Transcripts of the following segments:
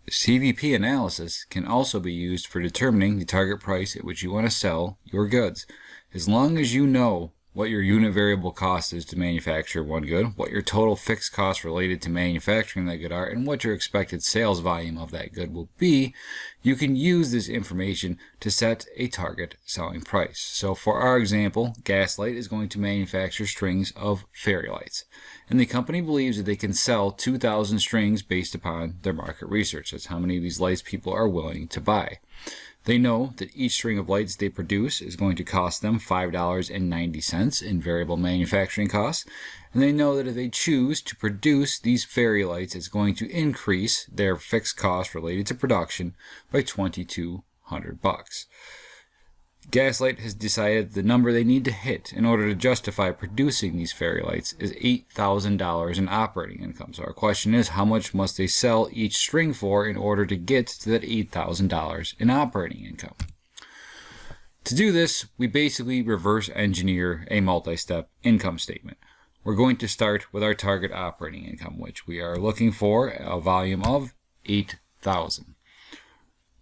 CVP analysis can also be used for determining the target price at which you want to sell your goods. As long as you know what your unit variable cost is to manufacture one good, what your total fixed costs related to manufacturing that good are, and what your expected sales volume of that good will be, you can use this information to set a target selling price. So for our example, Gaslight is going to manufacture strings of fairy lights, and the company believes that they can sell 2,000 strings based upon their market research. That's how many of these lights people are willing to buy. They know that each string of lights they produce is going to cost them $5.90 in variable manufacturing costs, and they know that if they choose to produce these fairy lights, it's going to increase their fixed cost related to production by $2,200. Gaslight has decided the number they need to hit in order to justify producing these fairy lights is $8,000 in operating income. So our question is, how much must they sell each string for in order to get to that $8,000 in operating income? To do this, we basically reverse engineer a multi-step income statement. We're going to start with our target operating income, which we are looking for a volume of 8,000.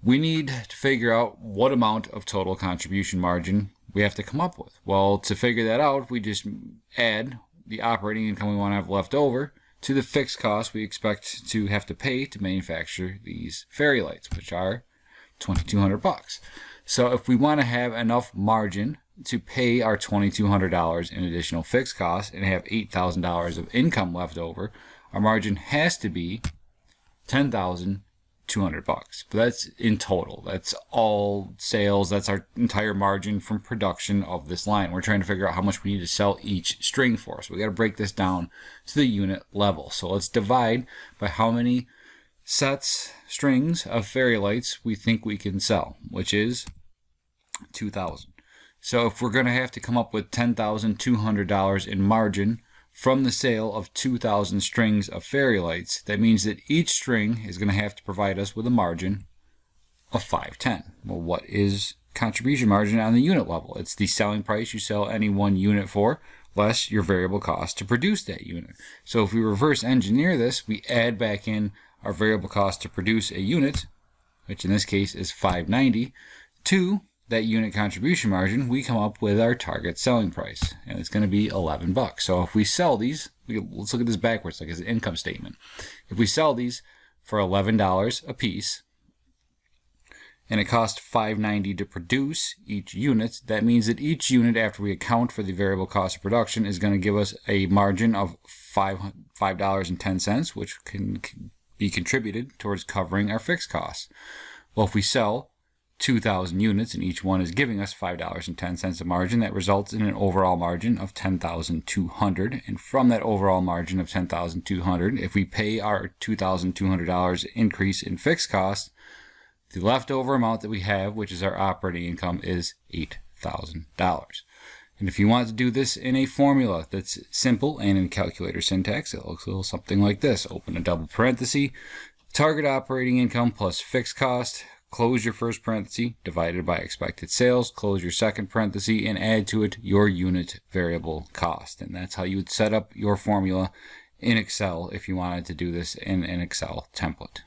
We need to figure out what amount of total contribution margin we have to come up with. Well, to figure that out, we just add the operating income we want to have left over to the fixed costs we expect to have to pay to manufacture these fairy lights, which are $2,200. So if we want to have enough margin to pay our $2,200 in additional fixed costs and have $8,000 of income left over, our margin has to be $10,200. But that's in total. That's all sales. That's our entire margin from production of this line. We're trying to figure out how much we need to sell each string for. So we got to break this down to the unit level. So let's divide by how many strings of fairy lights we think we can sell, which is 2,000. So if we're going to have to come up with $10,200 in margin from the sale of 2,000 strings of fairy lights, that means that each string is going to have to provide us with a margin of $5.10. Well, what is contribution margin on the unit level? It's the selling price you sell any one unit for, less your variable cost to produce that unit. So if we reverse engineer this, we add back in our variable cost to produce a unit, which in this case is $5.90, to that unit contribution margin, we come up with our target selling price, and it's going to be $11. So if we sell these, let's look at this backwards, like as an income statement. If we sell these for $11 a piece, and it costs $5.90 to produce each unit, that means that each unit, after we account for the variable cost of production, is going to give us a margin of $5.10, which can be contributed towards covering our fixed costs. Well, if we sell 2,000 units and each one is giving us $5.10 of margin, that results in an overall margin of $10,200. And from that overall margin of $10,200, if we pay our $2,200 increase in fixed costs, the leftover amount that we have, which is our operating income, is $8,000. And if you want to do this in a formula that's simple and in calculator syntax, it looks a little something like this. Open a double parenthesis, target operating income plus fixed cost, close your first parenthesis, divided by expected sales, close your second parenthesis, and add to it your unit variable cost. And that's how you would set up your formula in Excel if you wanted to do this in an Excel template.